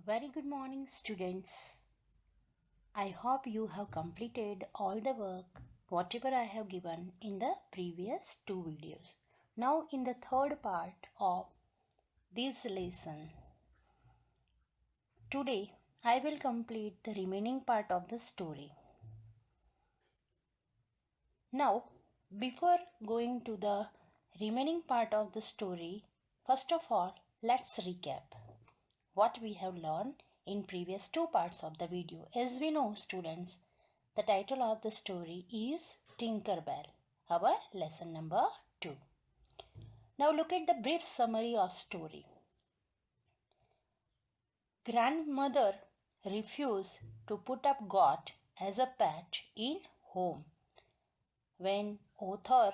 Very good morning, students. I hope you have completed all the work, whatever I have given in the previous two videos. Now, in the third part of this lesson, today I will complete the remaining part of the story. Now, before going to the remaining part of the story, first of all, let's recap what we have learned in previous two parts of the video. As we know, students, the title of the story is Tinkerbell, our lesson number 2. Now look at the brief summary of story. Grandmother refused to put up goat as a pet in home. When author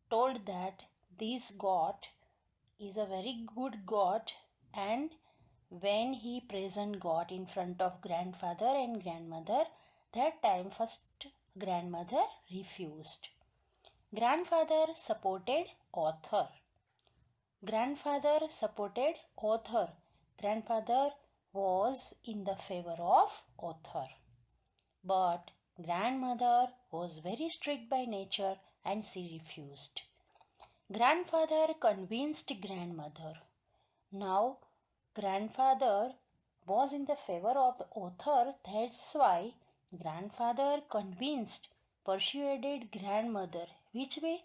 told that this goat is a very good goat, and when he present God in front of grandfather and grandmother, that time first grandmother refused. Grandfather supported author. Grandfather supported author. Grandfather was in the favor of author. But grandmother was very strict by nature and she refused. Grandfather convinced grandmother. Now, grandfather was in the favor of the author, that's why grandfather convinced, persuaded grandmother. Which way?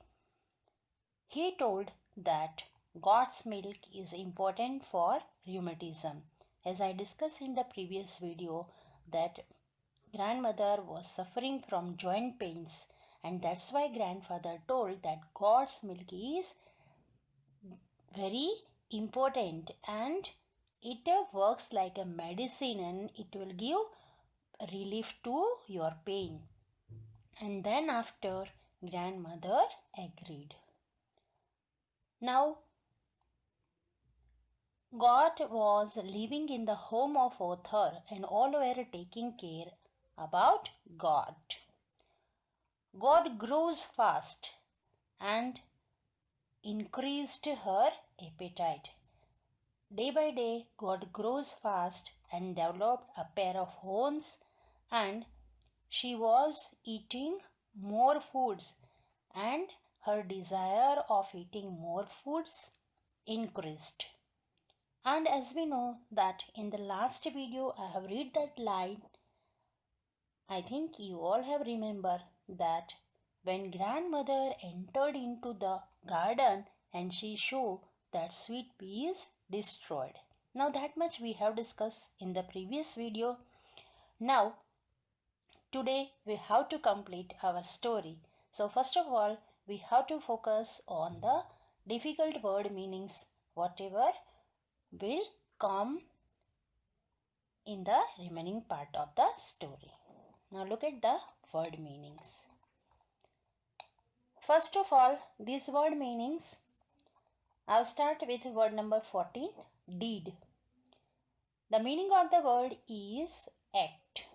He told that goat's milk is important for rheumatism. As I discussed in the previous video, that grandmother was suffering from joint pains, and that's why grandfather told that goat's milk is very important and it works like a medicine and it will give relief to your pain. And then after grandmother agreed. Now God was living in the home of author and all were taking care about God. God grows fast and increased her appetite. Day by day, God grows fast and developed a pair of horns, and she was eating more foods, and her desire of eating more foods increased. And as we know that in the last video I have read that line, I think you all have remember that when grandmother entered into the garden and she showed that sweet pea is destroyed. Now that much we have discussed in the previous video. Now today we have to complete our story. So first of all we have to focus on the difficult word meanings whatever will come in the remaining part of the story. Now look at the word meanings. First of all, these word meanings, I'll start with word number 14, deed. The meaning of the word is act.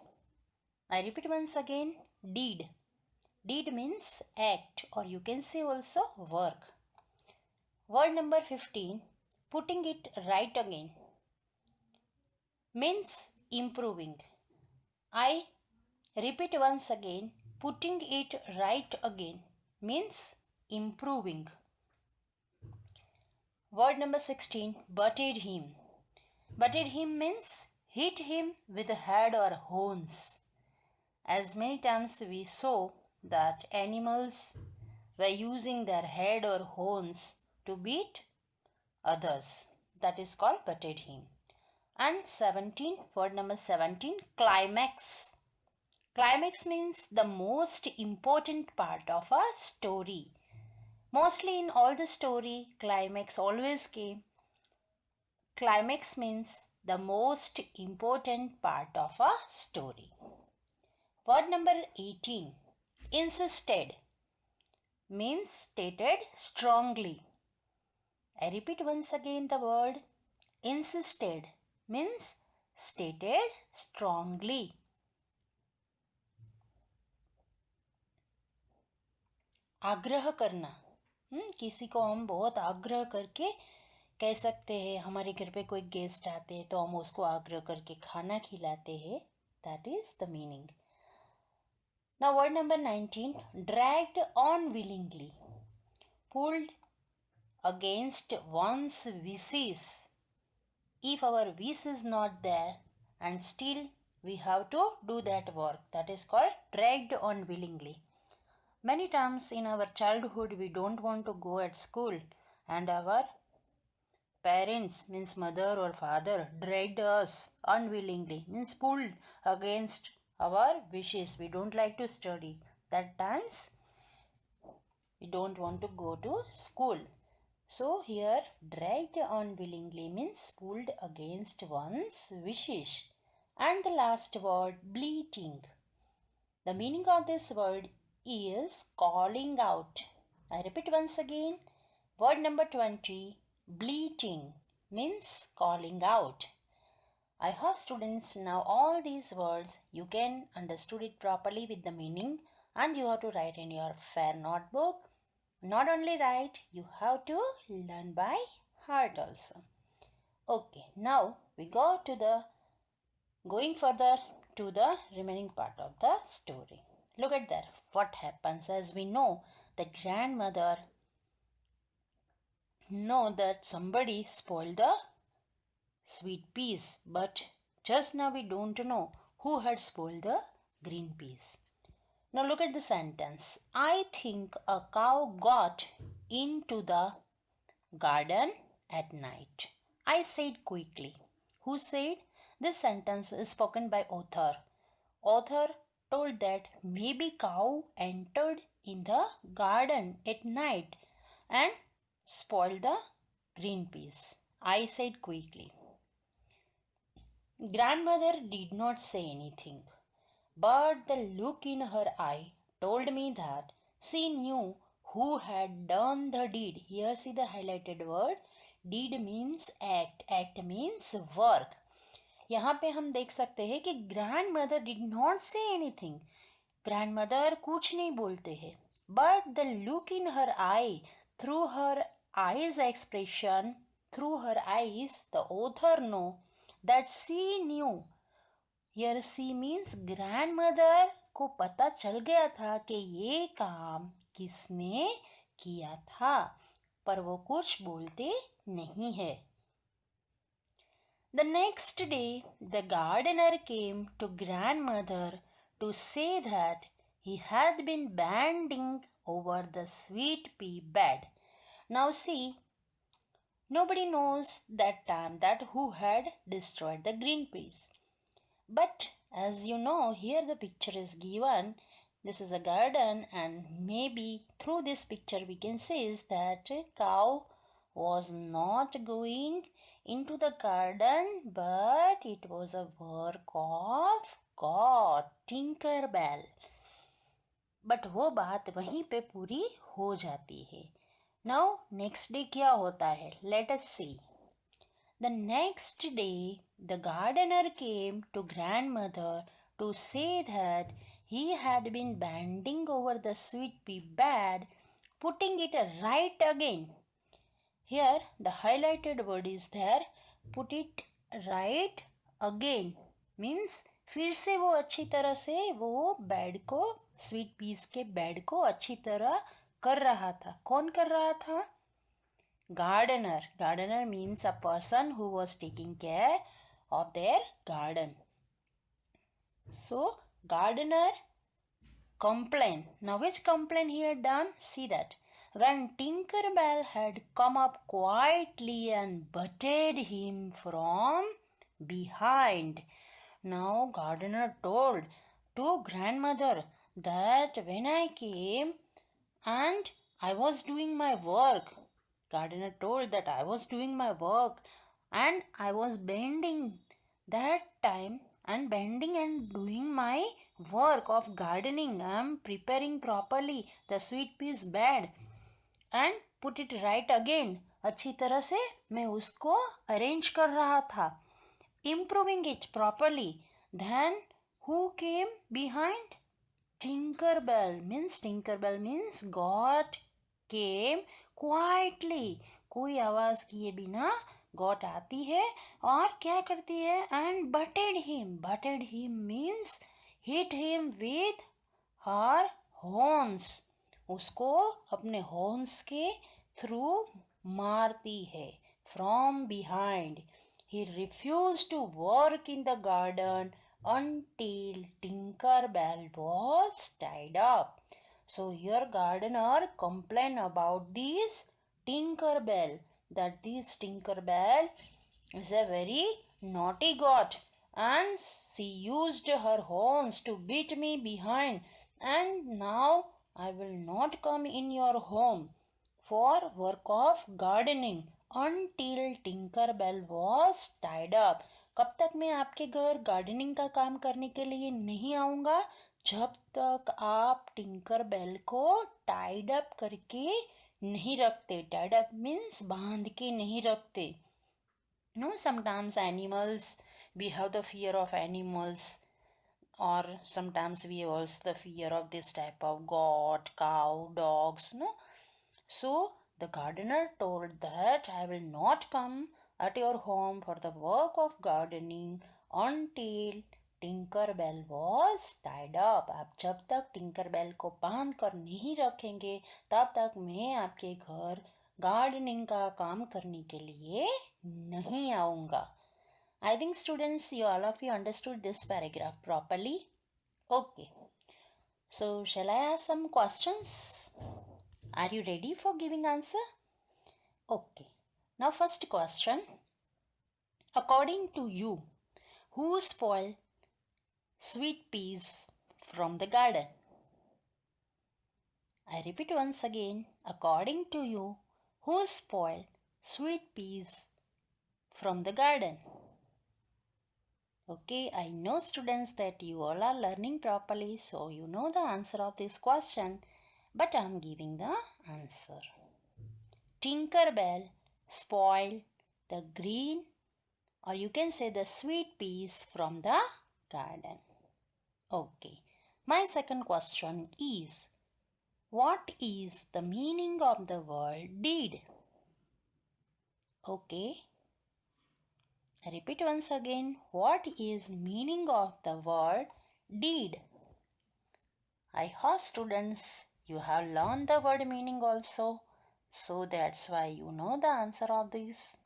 I repeat once again, deed. Deed means act, or you can say also work. Word number 15, putting it right again, means improving. I repeat once again, putting it right again means improving. Word number 16, butted him. Butted him means hit him with a head or horns. As many times we saw that animals were using their head or horns to beat others. That is called butted him. And 17, word number 17, climax. Climax means the most important part of a story. Mostly in all the story, climax always came. Climax means the most important part of a story. Word number 18, insisted, means stated strongly. I repeat once again the word insisted means stated strongly. आग्रह करना, किसी को हम बहुत आग्रह करके कह सकते हैं हमारे घर पे कोई गेस्ट आते हैं तो हम उसको आग्रह करके खाना खिलाते हैं. That is the meaning. Now word number 19, dragged on willingly, pulled against one's wishes. If our wish is not there and still we have to do that work, that is called dragged on willingly. Many times in our childhood we don't want to go at school and our parents, means mother or father, dragged us unwillingly, means pulled against our wishes. We don't like to study. That times we don't want to go to school. So here dragged unwillingly means pulled against one's wishes. And the last word, bleating. The meaning of this word is calling out. I repeat once again. Word number 20, bleating means calling out. I hope students now all these words you can understood it properly with the meaning, and you have to write in your fair notebook. Not only write, you have to learn by heart also. Okay, now we go to the going further to the remaining part of the story. Look at that. What happens? As we know, the grandmother know that somebody spoiled the sweet peas, but just now we don't know who had spoiled the green peas. Now look at the sentence. I think a cow got into the garden at night. I said quickly. Who said? This sentence is spoken by author. Author told that maybe cow entered in the garden at night and spoiled the green peas. I said quickly. Grandmother did not say anything, but the look in her eye told me that she knew who had done the deed. Here see the highlighted word. Deed means act. Act means work. यहाँ पे हम देख सकते हैं कि grandmother did not say anything. Grandmother कुछ नहीं बोलते हैं. But the look in her eye, through her eyes expression, through her eyes the author know that she knew. Here she means grandmother को पता चल गया था कि ये काम किसने किया था, पर वो कुछ बोलते नहीं है. The next day, the gardener came to grandmother to say that he had been bending over the sweet pea bed. Now see, nobody knows that time that who had destroyed the green peas. But as you know, here the picture is given. This is a garden, and maybe through this picture we can say is that cow was not going into the garden, but it was a work of God, Tinkerbell. But वो बात वहीं पे पूरी हो जाती है. Now next day क्या होता है? Let us see. The next day, the gardener came to grandmother to say that he had been bending over the sweet pea bed, putting it right again. Here, the highlighted word is there. Put it right again means फिर से वो अच्छी तरह से वो bed को, sweet piece के bed को अच्छी तरह कर रहा था. कौन कर रहा था? Gardener. Gardener means a person who was taking care of their garden. So, gardener complained. Now, which complaint he had done? See that. When Tinkerbell had come up quietly and butted him from behind. Now, gardener told to grandmother that when I came and I was doing my work, gardener told that I was doing my work and I was bending that time and bending and doing my work of gardening. I am preparing properly the sweet peas bed and put it right again. अच्छी तरह से मैं उसको arrange कर रहा था. Improving it properly. Then who came behind? Tinkerbell means God came quietly. कोई आवाज़ किए बिना गॉट आती है और क्या करती है, and butted him means hit him with her horns, उसको अपने हॉर्न्स के थ्रू मारती है, from behind. He refused to work in the garden until Tinkerbell was tied up. So here gardener complained about this Tinkerbell, that this Tinkerbell is a very naughty goat, and she used her horns to beat me behind, and now I will not come in your home for work of gardening until Tinkerbell was tied up. कब तक मैं आपके घर gardening का काम करने के लिए नहीं आऊँगा, जब तक आप टिंकर बेल को टाइड अप करके नहीं रखते. टाइड अप मीन्स बांध के नहीं रखते. No, sometimes animals, we have the fear of animals, or sometimes we have also the fear of this type of goat, cow, dogs, no. So the gardener told that I will not come at your home for the work of gardening until Tinkerbell was tied up. आप जब तक टिंकरबेल को बांध कर नहीं रखेंगे तब तक मैं आपके घर गार्डनिंग का काम करने के लिए नहीं आऊँगा. I think students, you all of you understood this paragraph properly. Okay. So shall I ask some questions? Are you ready for giving answer? Okay. Now first question. According to you, who spoiled sweet peas from the garden? I repeat once again. According to you, who spoiled sweet peas from the garden? Okay, I know students that you all are learning properly, so you know the answer of this question, but I am giving the answer. Tinkerbell spoiled the green, or you can say the sweet peas from the garden. Okay, my second question is, what is the meaning of the word deed? Okay, I repeat once again, what is meaning of the word deed? I hope students you have learned the word meaning also, so that's why you know the answer of this.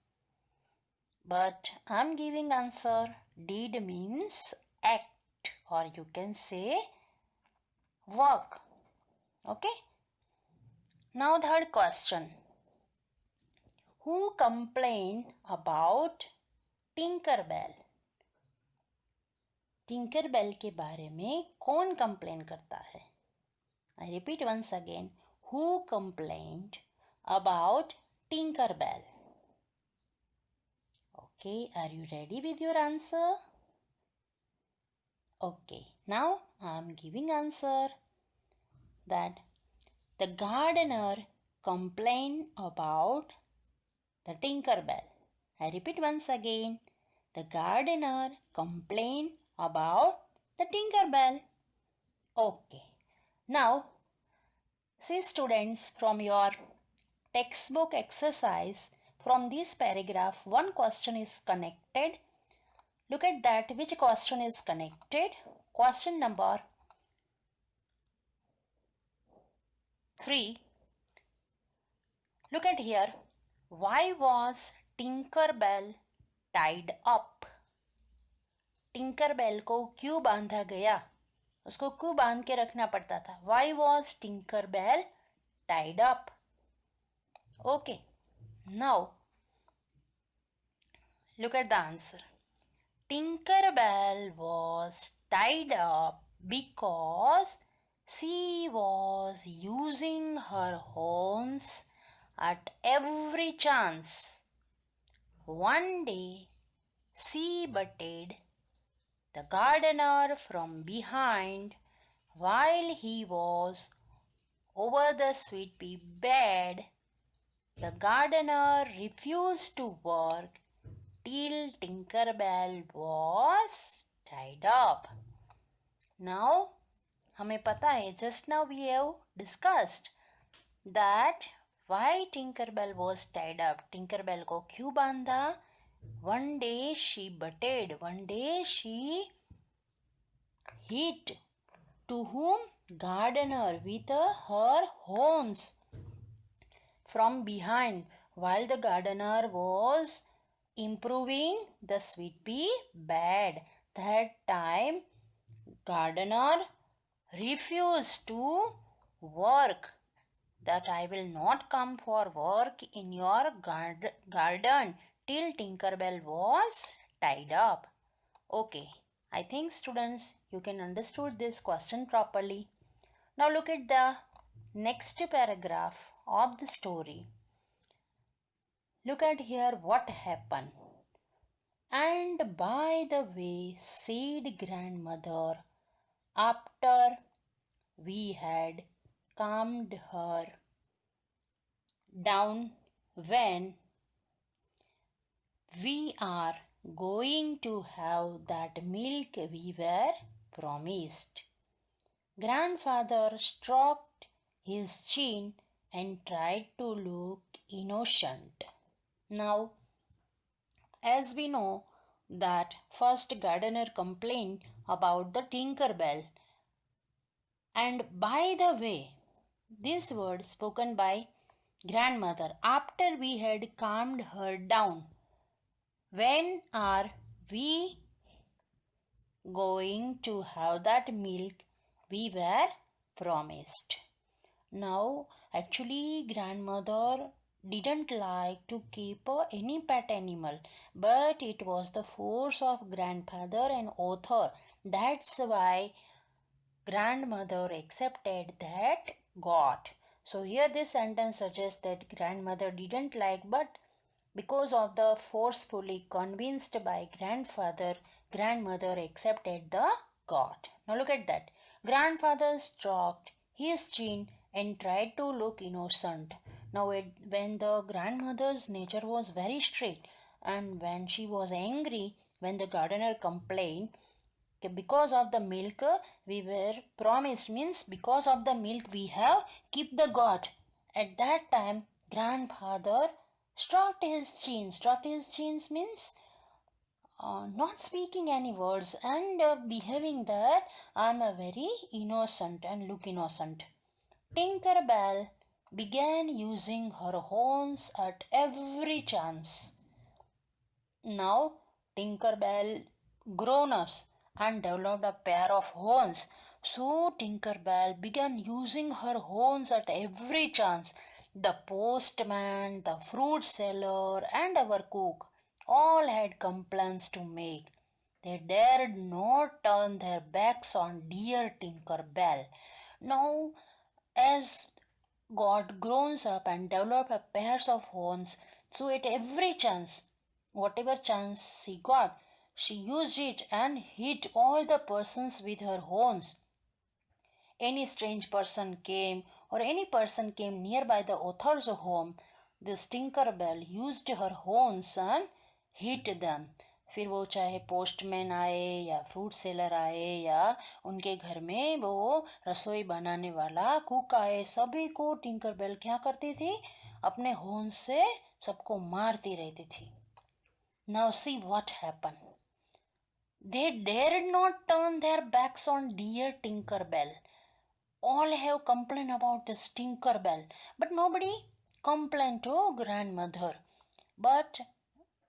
But I'm giving answer. Deed means act, or you can say work. Okay. Now third question. Who complained about Tinkerbell? टिंकरबेल के बारे में कौन complain करता है? I repeat once again. Who complained about Tinkerbell? Okay, are you ready with your answer? Okay, now I am giving answer that the gardener complained about the Tinkerbell. I repeat once again. The gardener complained about the Tinkerbell. Okay, now see students, from your textbook exercise, from this paragraph one question is connected. Look at that, which question is connected. Question number 3. Look at here. Why was Tinkerbell tied up? Tinkerbell को क्यों बांधा गया? उसको क्यों बांध के रखना पड़ता था? Why was Tinkerbell tied up? Okay, now look at the answer. Tinkerbell was tied up because she was using her horns at every chance. One day she butted the gardener from behind while he was over the sweet pea bed. The gardener refused to work till Tinkerbell was tied up. Now, हमें पता है, just now we have discussed that Why Tinkerbell was tied up? Tinkerbell को क्यों बांधा? One day she butted. One day she hit. To whom? Gardener with her horns from behind while the gardener was improving the sweet pea bed. That time gardener refused to work, that I will not come for work in your garden till Tinkerbell was tied up. Okay, I think students you can understood this question properly. Now look at the next paragraph of the story. Look at here what happened. And by the way, said grandmother, after we had calmed her down, when we are going to have that milk we were promised. Grandfather stroked his chin and tried to look innocent. Now, as we know that first gardener complained about the Tinkerbell, and by the way, this word spoken by grandmother after we had calmed her down. When are we going to have that milk we were promised? Now, actually, grandmother didn't like to keep any pet animal, but it was the force of grandfather and author. That's why grandmother accepted that got. So here this sentence suggests that grandmother didn't like, but because of the forcefully convinced by grandfather, grandmother accepted the got. Now look at that. Grandfather stroked his chin and tried to look innocent. Now when the grandmother's nature was very strict and when she was angry, when the gardener complained, because of the milk we were promised, means because of the milk we have keep the god. At that time grandfather stroked his chins means not speaking any words and behaving that I'm a very innocent and look innocent. Tinkerbell began using her horns at every chance. Now Tinkerbell grown-ups and developed a pair of horns. So Tinkerbell began using her horns at every chance. The postman, the fruit seller, and our cook all had complaints to make. They dared not turn their backs on dear Tinkerbell. Now, as God grows up and developed a pairs of horns, so at every chance, whatever chance she got, she used it and hit all the persons with her horns. Any strange person came or any person came nearby the author's home, this Tinkerbell used her horns and hit them. फिर वो चाहे postman आए या fruit seller आए या उनके घर में वो रसोई बनाने वाला कुक आए, सभी को टिंकरबेल क्या करती थी? अपने हॉर्न से सबको मारती रहती थी. Now see what happened. They dared not turn their backs on dear Tinkerbell. All have complained about this Tinkerbell, but nobody complained to grandmother. But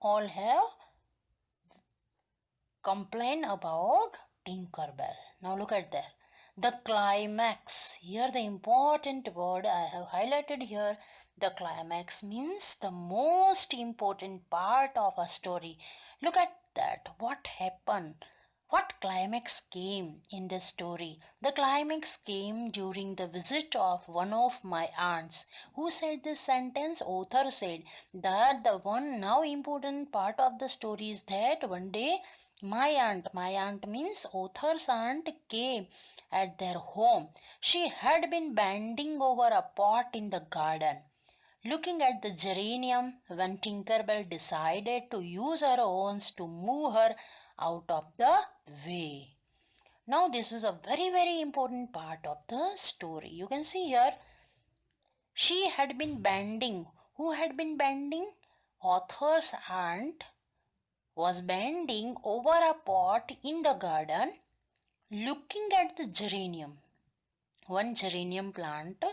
all have complained about Tinkerbell. Now look at that. The climax. Here the important word I have highlighted here. The climax means the most important part of a story. Look at that. What happened? What climax came in the story? The climax came during the visit of one of my aunts. Who said this sentence? Author said that the one now important part of the story is that one day my aunt means author's aunt, came at their home. She had been bending over a pot in the garden, looking at the geranium, when Tinkerbell decided to use her horns to move her out of the way. Now this is a very important part of the story. You can see here She had been bending. Who had been bending? Author's aunt was bending over a pot in the garden looking at the geranium. One geranium plant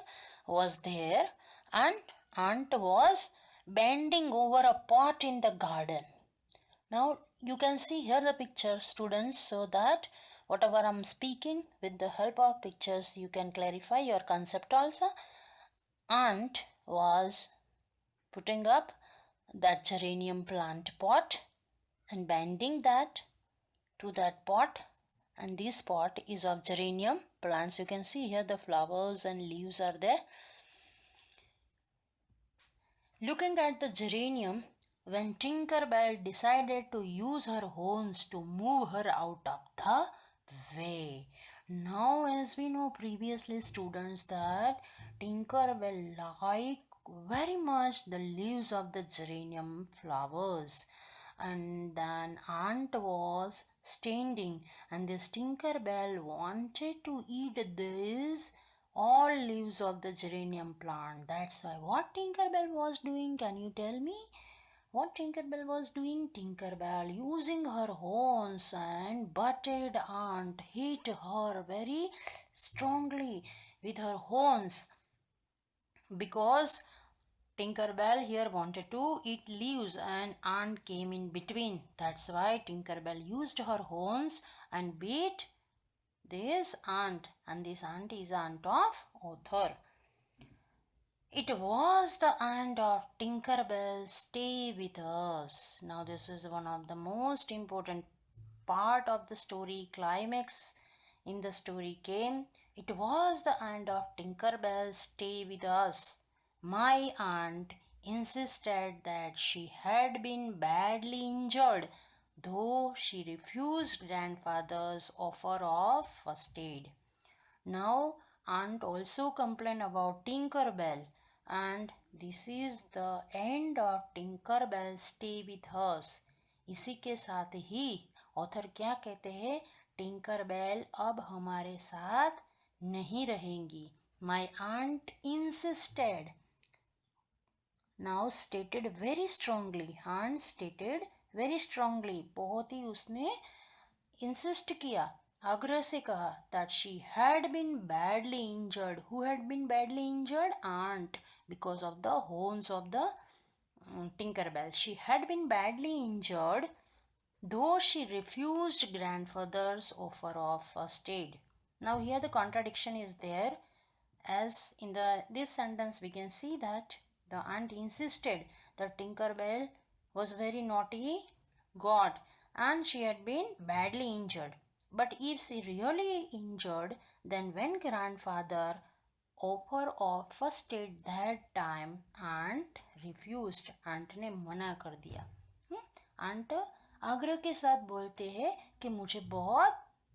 was there and aunt was bending over a pot in the garden. Now you can see here the picture, students, so that whatever I'm speaking with the help of pictures you can clarify your concept also. Aunt was putting up that geranium plant pot and bending that to that pot, and this pot is of geranium plants. You can see here the flowers and leaves are there. Looking at the geranium, when Tinker Bell decided to use her horns to move her out of the way. Now, as we know previously, students, that Tinker Bell liked very much the leaves of the geranium flowers, and then aunt was standing, and this Tinker Bell wanted to eat this all leaves of the geranium plant. That's why what Tinkerbell was doing, can you tell me? What Tinkerbell was doing? Tinkerbell using her horns and butted aunt, hit her very strongly with her horns, because Tinkerbell here wanted to eat leaves and aunt came in between. That's why Tinkerbell used her horns and beat this aunt, and this aunt is aunt of Author. It was the end of Tinkerbell Stay With Us. Now this is one of the most important part of the story. Climax in the story came. It was the end of Tinkerbell Stay With Us. My aunt insisted that she had been badly injured, though she refused grandfather's offer of first aid. Now aunt also complained about Tinkerbell, and this is the end of Tinkerbell Stay With Us. इसी के साथ ही author क्या कहते हैं? टिंकरबेल अब हमारे साथ नहीं रहेंगी. My aunt insisted. Now stated very strongly. Aunt stated very strongly. बहुत ही उसने इंसिस्ट किया, आग्रह से कहा, that she had been badly injured. Who had been badly injured? Aunt, because of the horns of the Tinkerbell. She had been badly injured, though she refused grandfather's offer of first aid. Now here the contradiction is there, as in this sentence we can see that the aunt insisted that Tinkerbell was very naughty god and she had been badly injured. But if she really injured, then when grandfather offer of first aid that time, aunt refused. aunt ने मना कर दिया. aunt आग्रह के साथ बोलते हैं कि मुझे बहुत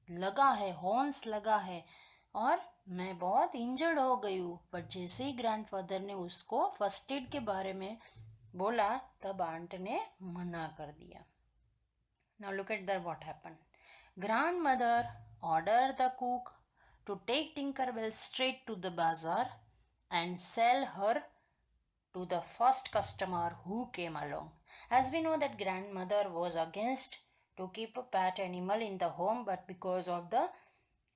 लगा है, हॉर्न्स लगा है और मैं बहुत इंजर्ड हो गई हूँ. बट जैसे ही ग्रैंडफादर ने उसको फर्स्ट एड के बारे में बोला, तब आंट ने मना कर दिया. Now look at that what happened. Grandmother ordered the cook to take Tinkerbell straight to the bazaar and sell her to the first customer who came along. As we know that grandmother was against to keep a pet animal in the home, but because of the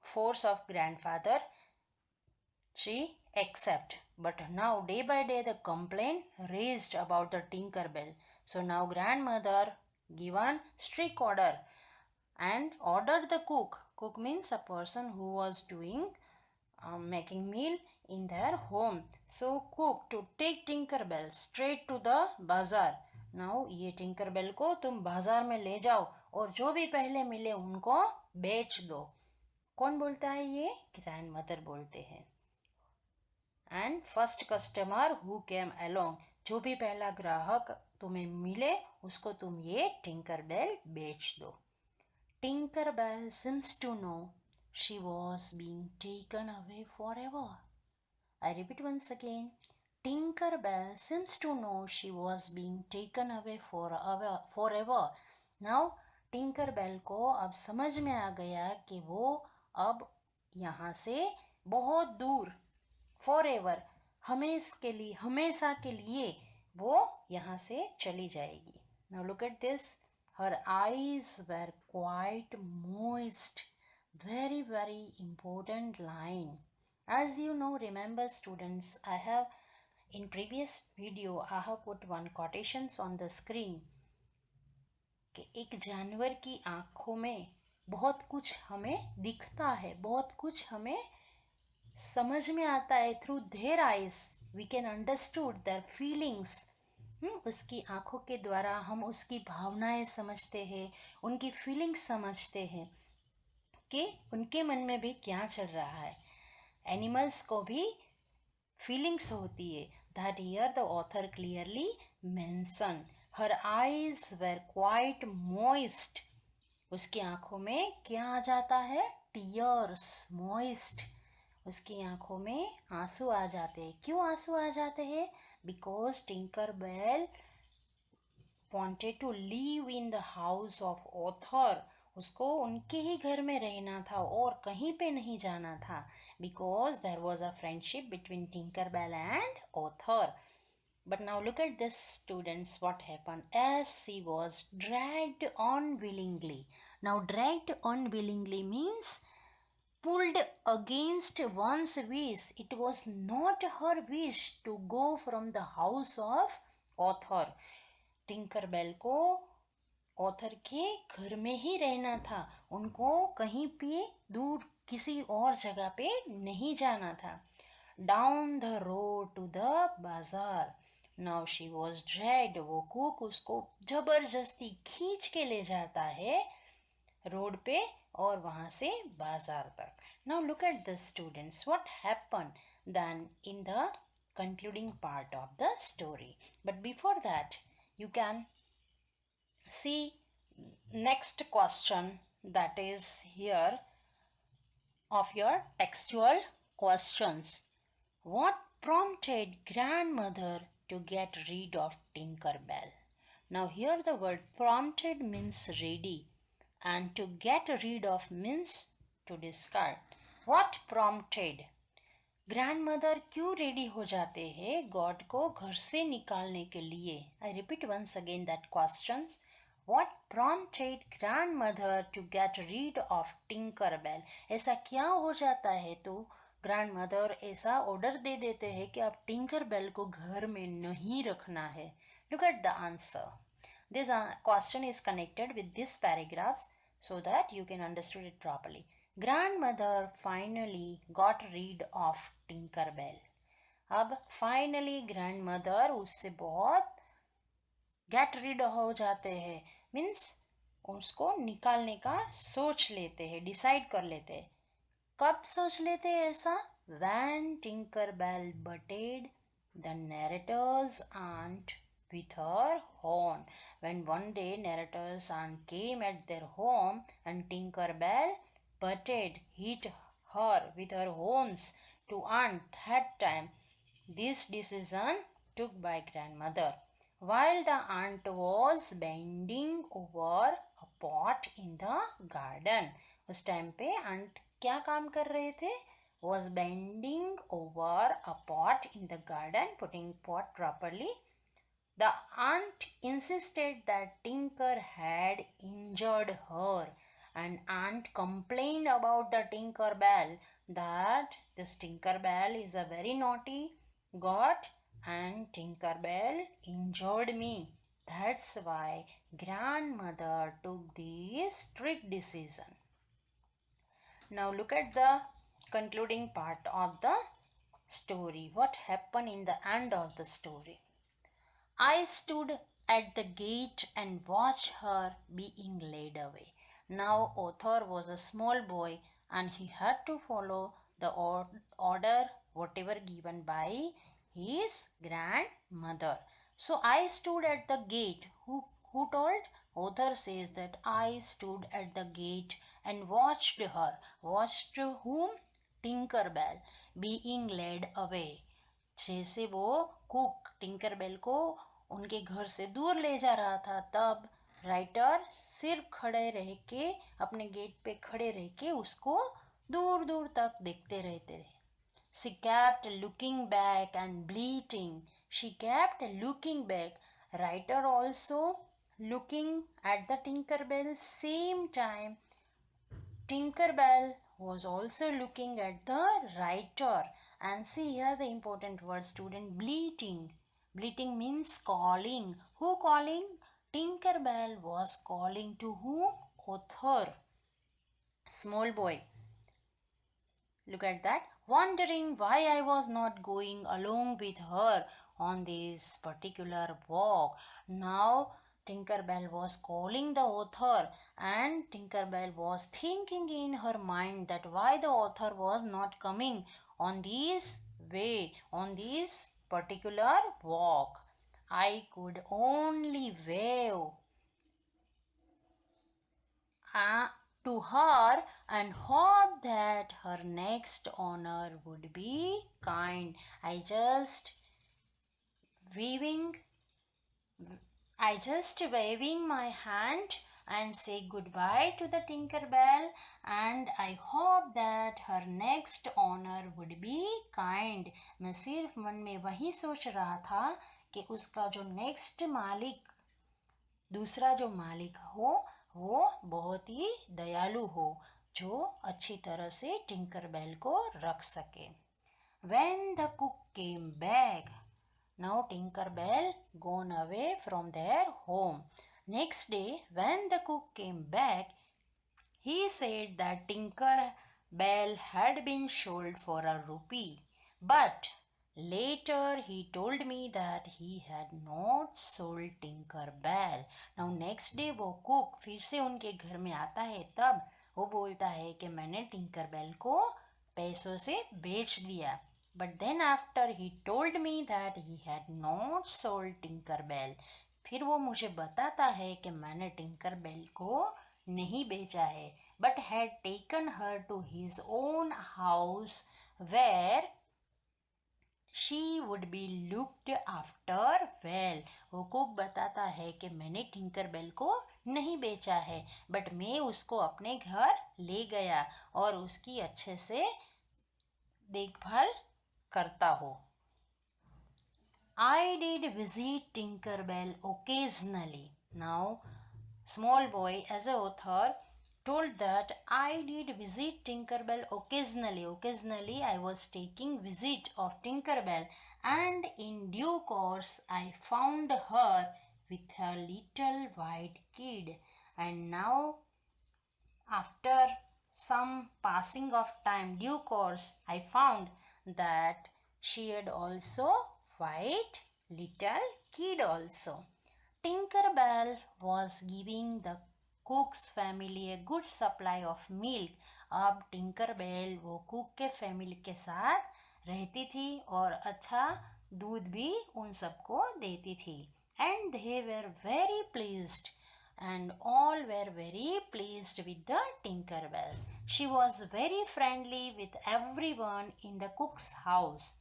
force of grandfather, she accept. But now day by day the complaint raised about the Tinkerbell. So now grandmother given strict order and ordered the cook. Cook means a person who was doing making meal in their home. So cook to take Tinkerbell straight to the bazaar. Now ये Tinkerbell को तुम बाजार में ले जाओ और जो भी पहले मिले उनको बेच दो. कौन बोलता है ये? ग्रैंडमदर बोलते हैं. And first customer who came along, जो भी पहला ग्राहक तुम्हें मिले उसको तुम ये टिंकरबेल बेच दो. टिंकरबेल seems to know she was being taken away forever. I repeat once again. Tinkerbell seems to know she was being taken away forever. Now टिंकरबेल को अब समझ में आ गया कि वो अब यहाँ से बहुत दूर, फॉर एवर, हमेशा के लिए वो यहाँ से चली जाएगी. Now look at this. Her eyes were quite moist. Very, very important line. As you know, remember students, in previous video, I have put one quotations on the screen. कि एक जानवर की आँखों में बहुत कुछ हमें दिखता है, बहुत कुछ हमें समझ में आता है. Through their eyes we can understood their feelings. उसकी आँखों के द्वारा हम उसकी भावनाएं समझते हैं, उनकी फीलिंग्स समझते हैं कि उनके मन में भी क्या चल रहा है. एनिमल्स को भी फीलिंग्स होती है. That here the author clearly mention. Her eyes were quite moist. उसकी आंखों में क्या आ जाता है? टीयर्स. मोइस्ट. उसकी आंखों में आंसू आ जाते हैं. क्यों आंसू आ जाते हैं? Because Tinker Bell wanted to live in the house of author. उसको उनके ही घर में रहना था और कहीं पे नहीं जाना था. Because there was a friendship between Tinkerbell and author. But now look at this, students, what happened as she was dragged unwillingly. Now dragged unwillingly means pulled against one's wish. It was not her wish to go from the house of author. टिंकरबेल को author के घर में ही रहना था. उनको कहीं पे दूर किसी और जगह पे नहीं जाना था. Down the road to the bazaar. Now she was dragged. वो कुक उसको जबरदस्ती खींच के ले जाता है रोड पे और वहाँ से बाजार तक. Now look at the students what happen then in the concluding part of the story. But before that, you can see next question that is here of your textual questions. What prompted grandmother to get rid of Tinkerbell? Now here the word prompted means ready and to get rid of means to discard. What prompted? Grandmother क्यों ready हो जाते हैं God को घर से निकालने के लिए? I repeat once again that questions. What prompted grandmother to get rid of Tinkerbell? ऐसा क्या हो जाता है तो ग्रैंडमदर ऐसा ऑर्डर दे देते हैं कि आप टिंकरबेल को घर में नहीं रखना है. Look at the answer. This question is connected with this paragraphs so that you can understand it properly. Grandmother finally got rid of Tinkerbell. अब finally grandmother उससे बहुत get rid हो जाते हैं. मीन्स उसको निकालने का सोच लेते हैं, डिसाइड कर लेते हैं. कब सोच लेते हैं ऐसा? When Tinkerbell butted the narrator's aunt with her horn. When one day narrator's aunt came at their home and Tinkerbell butted, hit her with her horns to aunt. That time this decision took by grandmother. While the aunt was bending over a pot in the garden. उस time पे aunt क्या काम कर रहे थे? Was bending over a pot in the garden, putting pot properly. The aunt insisted that Tinker had injured her, and aunt complained about the Tinkerbell that this Tinkerbell is a very naughty god and Tinkerbell injured me. That's why grandmother took this strict decision. Now look at the concluding part of the story. What happened in the end of the story? I stood at the gate and watched her being led away. Now Othar was a small boy and he had to follow the order whatever given by his grandmother. So I stood at the gate. Who told? Othar says that I stood at the gate and watched her. Watched whom? Tinkerbell being led away. जैसे वो cook टिंकरबेल को उनके घर से दूर ले जा रहा था तब राइटर सिर्फ खड़े रह के अपने गेट पे खड़े रह के उसको दूर दूर तक देखते रहते थे. She kept looking back and bleating. She kept looking back. Writer also looking at the Tinkerbell. Same time, Tinkerbell was also looking at the writer. And see here the important word, student, bleating. Bleating means calling. Who calling? Tinkerbell was calling to whom? Author. Small boy. Look at that. Wondering why I was not going along with her on this particular walk. Now Tinkerbell was calling the author, and Tinkerbell was thinking in her mind that why the author was not coming on this way, on this particular walk. I could only wave uh, to her and hope that her next honor would be kind. Waving, I just waving my hand and say goodbye to the Tinkerbell, and I hope that her next honor would be kind. मैं सिर्फ मन में वही सोच रहा था कि उसका जो नेक्स्ट मालिक, दूसरा जो मालिक हो, वो बहुत ही दयालु हो, जो अच्छी तरह से टिंकरबेल को रख सके. When the cook came back, now Tinkerbell gone away from their home. Next day, when the cook came back, he said that Tinkerbell had been sold for a rupee. But later he told me that he had not sold Tinkerbell. Now next day वो cook फिर से उनके घर में आता है, तब वो बोलता है कि मैंने टिंकरबेल को पैसों से बेच दिया. But then after he told me that he had not sold Tinkerbell. फिर वो मुझे बताता है कि मैंने टिंकरबेल को नहीं बेचा है, but had taken her to his own house where she would be looked after well. वो कुक बताता है कि मैंने टिंकरबेल को नहीं बेचा है, बट मैं उसको अपने घर ले गया और उसकी अच्छे से देखभाल करता हूँ. I did visit Tinkerbell occasionally. Now, small boy as a author told that I did visit Tinkerbell occasionally. Occasionally, I was taking visit of Tinkerbell, and in due course, I found her with a little white kid. And now, after some passing of time, due course, I found that she had also white little kid also. Tinkerbell was giving the cook's family a good supply of milk. अब टिंकरबेल वो cook के family के साथ रहती थी और अच्छा दूध भी उन सबको देती थी. And they were very pleased, and all were very pleased with the Tinkerbell. She was very friendly with everyone in the cook's house.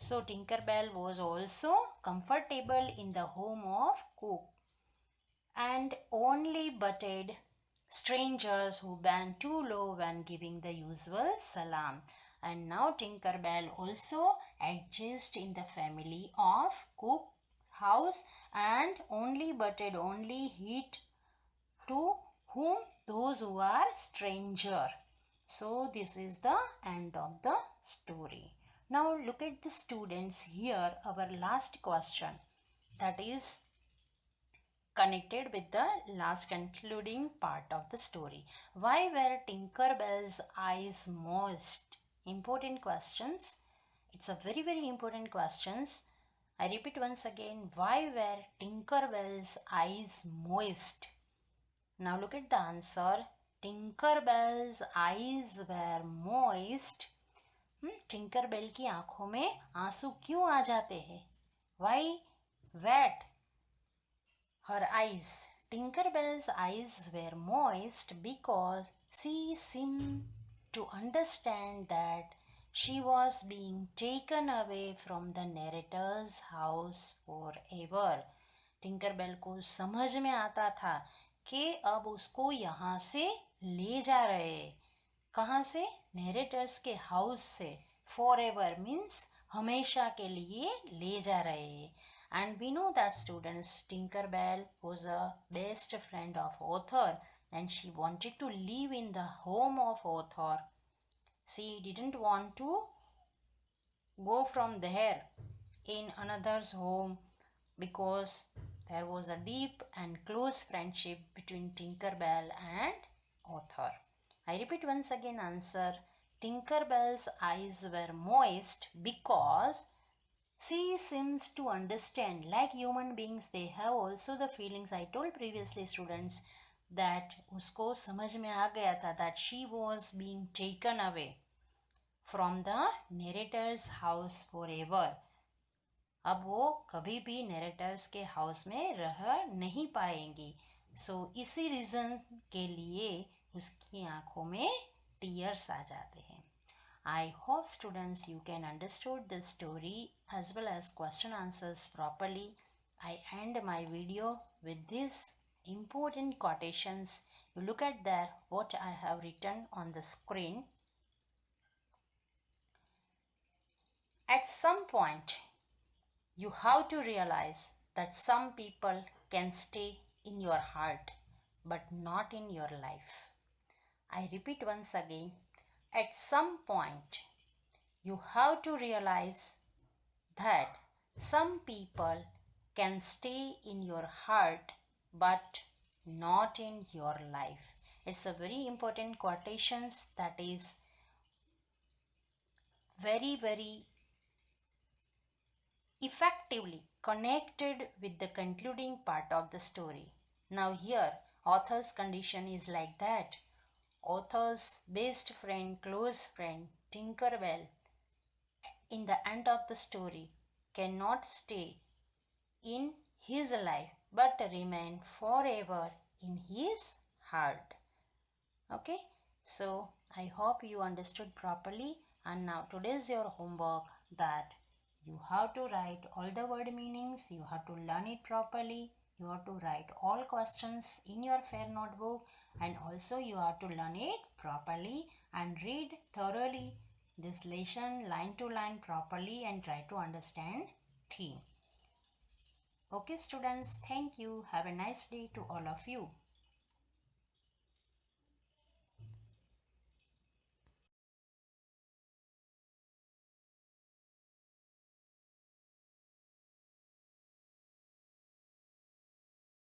So Tinkerbell was also comfortable in the home of cook, and only butted strangers who bent too low when giving the usual salam. And now Tinkerbell also adjusted in the family of cook house, and only butted, only hit to whom? Those who are stranger. So this is the end of the story. Now look at the students here, our last question, that is connected with the last concluding part of the story. Why were Tinkerbell's eyes moist? Important questions. It's a very very important questions. I repeat once again, why were Tinkerbell's eyes moist? Now look at the answer. Tinkerbell's eyes were moist. टिंकरबेल की आंखों में आंसू क्यों आ जाते हैं? Why wet her eyes? Tinkerbell's eyes were moist because she seemed to understand that she was being taken away from the narrator's house forever. टिंकरबेल को समझ में आता था कि अब उसको यहाँ से ले जा रहे. कहाँ से? नरेटर्स के हाउस से. forever means हमेशा के लिए ले जा रहे हैं. And we know that students, Tinkerbell was a best friend of Arthur and she wanted to live in the home of Arthur. She didn't want to go from there in another's home because there was a deep and close friendship between Tinkerbell and Arthur. I repeat once again answer. Tinkerbell's eyes were moist because she seems to understand, like human beings, they have also the feelings. I told previously students that उसको समझ में आ गया था that she was being taken away from the narrator's house forever. अब वो कभी भी narrator's के हाउस में रह नहीं पाएंगी. इसी रीज़न के लिए उसकी आंखों में टीयर्स आ जाते हैं. I hope students you can understood this story as well as question answers properly. I end my video with these important quotations. You look at there what I have written on the screen. At some point, you have to realize that some people can stay in your heart but not in your life. I repeat once again. At some point, you have to realize that some people can stay in your heart but not in your life. It's a very important quotations that is very effectively connected with the concluding part of the story. Now here, author's condition is like that. Author's best friend, close friend, Tinkerbell, in the end of the story, cannot stay in his life but remain forever in his heart. Okay, so I hope you understood properly, and now today's your homework that you have to write all the word meanings, you have to learn it properly, you have to write all questions in your fair notebook, and also you have to learn it properly and read thoroughly this lesson line to line properly and try to understand theme. Okay students, thank you. Have a nice day to all of you.